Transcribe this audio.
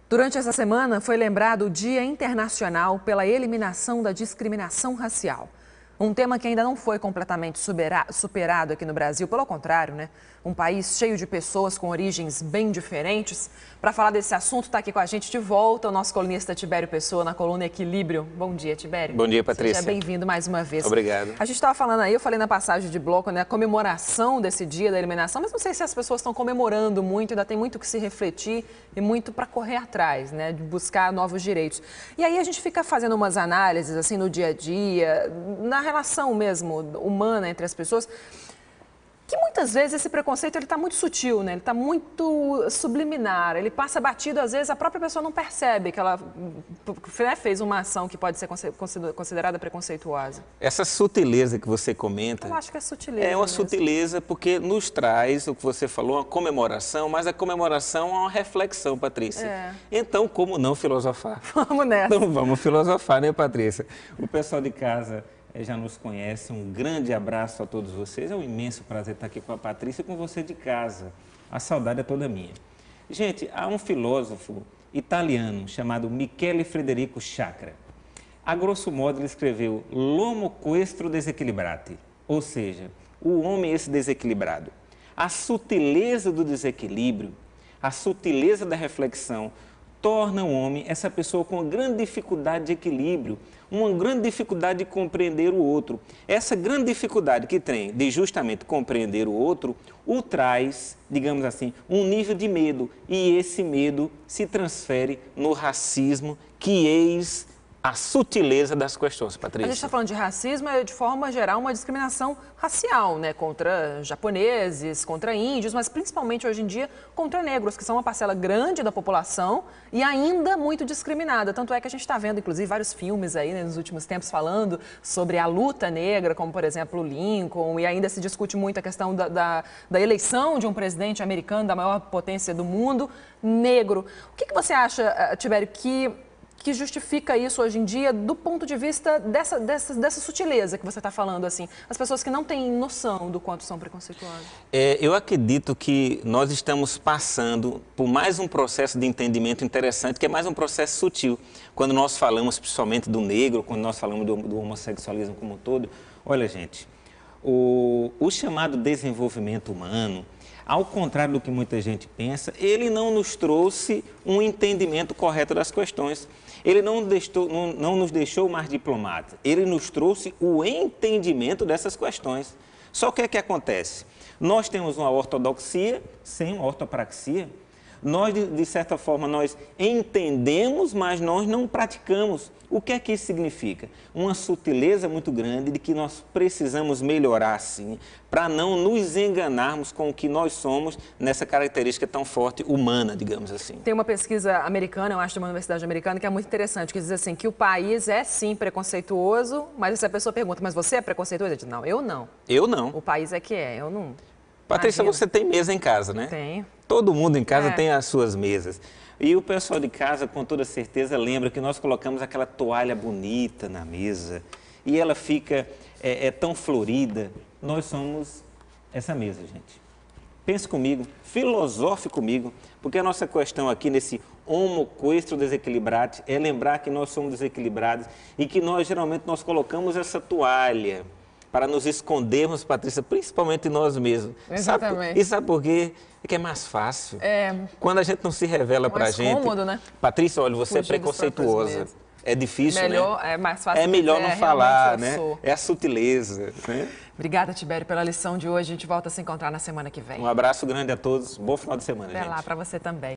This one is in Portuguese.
Durante essa semana foi lembrado o Dia Internacional pela Eliminação da Discriminação Racial. Um tema que ainda não foi completamente superado aqui no Brasil, pelo contrário, né? Um país cheio de pessoas com origens bem diferentes. Para falar desse assunto, está aqui com a gente de volta o nosso colunista Tibério Pessoa, na coluna Equilíbrio. Bom dia, Tibério. Bom dia, Patrícia. Seja bem-vindo mais uma vez. Obrigado. A gente estava falando aí, eu falei na passagem de bloco, né? A comemoração desse dia da eliminação, mas não sei se as pessoas estão comemorando muito, ainda tem muito que se refletir e muito para correr atrás, né? De buscar novos direitos. E aí a gente fica fazendo umas análises, assim, no dia a dia, na relação mesmo humana entre as pessoas, que muitas vezes esse preconceito ele está muito sutil, né? Ele está muito subliminar, ele passa batido, às vezes a própria pessoa não percebe que ela fez uma ação que pode ser considerada preconceituosa. Essa sutileza que você comenta... Eu acho que é sutileza. É uma mesmo. sutileza porque nos traz, o que você falou, uma comemoração, mas a comemoração é uma reflexão, Patrícia. É. Então, como não filosofar? Vamos nessa. Então, vamos filosofar, né, Patrícia? O pessoal de casa já nos conhece, um grande abraço a todos vocês, é um imenso prazer estar aqui com a Patrícia e com você de casa, a saudade é toda minha. Gente, há um filósofo italiano chamado Michele Federico Chakra. A grosso modo ele escreveu L'uomo questo desequilibrati, ou seja, o homem esse desequilibrado. A sutileza do desequilíbrio, a sutileza da reflexão, torna o homem essa pessoa com uma grande dificuldade de equilíbrio, uma grande dificuldade de compreender o outro. Essa grande dificuldade que tem de justamente compreender o outro, o traz, digamos assim, um nível de medo. E esse medo se transfere no racismo, que eis a sutileza das questões, Patrícia. A gente está falando de racismo, é de forma geral uma discriminação racial, né? Contra japoneses, contra índios, mas principalmente hoje em dia contra negros, que são uma parcela grande da população e ainda muito discriminada. Tanto é que a gente está vendo, inclusive, vários filmes aí, né, nos últimos tempos falando sobre a luta negra, como, por exemplo, Lincoln, e ainda se discute muito a questão da eleição de um presidente americano da maior potência do mundo, negro. O que você acha, Tibério, que justifica isso hoje em dia do ponto de vista dessa sutileza que você está falando, assim, as pessoas que não têm noção do quanto são preconceituosas? Eu acredito que nós estamos passando por mais um processo de entendimento interessante, que é mais um processo sutil. Quando nós falamos principalmente do negro, quando nós falamos do homossexualismo como um todo, olha, gente, o chamado desenvolvimento humano, ao contrário do que muita gente pensa, ele não nos trouxe um entendimento correto das questões. Ele não nos deixou mais diplomatas, ele nos trouxe o entendimento dessas questões. Só que o que acontece? Nós temos uma ortodoxia sem uma ortopraxia. Nós, de certa forma, nós entendemos, mas nós não praticamos. O que é que isso significa? Uma sutileza muito grande de que nós precisamos melhorar, sim, para não nos enganarmos com o que nós somos nessa característica tão forte humana, digamos assim. Tem uma pesquisa americana, eu acho, de uma universidade americana, que é muito interessante, que diz assim, que o país é, sim, preconceituoso, mas se a pessoa pergunta, mas você é preconceituoso? Ele diz, não, eu não. Eu não. O país é que é, eu não. Patrícia, Imagina. você tem mesa em casa, né? Tem. Todo mundo em casa tem as suas mesas. E o pessoal de casa, com toda certeza, lembra que nós colocamos aquela toalha bonita na mesa e ela fica tão florida. Nós somos essa mesa, gente. Pense comigo, filosofe comigo, porque a nossa questão aqui nesse homo questo desequilibrati é lembrar que nós somos desequilibrados e que nós, geralmente, nós colocamos essa toalha para nos escondermos, Patrícia, principalmente nós mesmos. Exatamente. Sabe por quê? É que é mais fácil. Quando a gente não se revela para a gente... Mais cômodo, né? Patrícia, olha, você é preconceituosa. É difícil, melhor, né? É mais fácil. É melhor não falar, né? Sou. É a sutileza, né? Obrigada, Tibério, pela lição de hoje. A gente volta a se encontrar na semana que vem. Um abraço grande a todos. Bom final de semana, gente. Até lá para você também.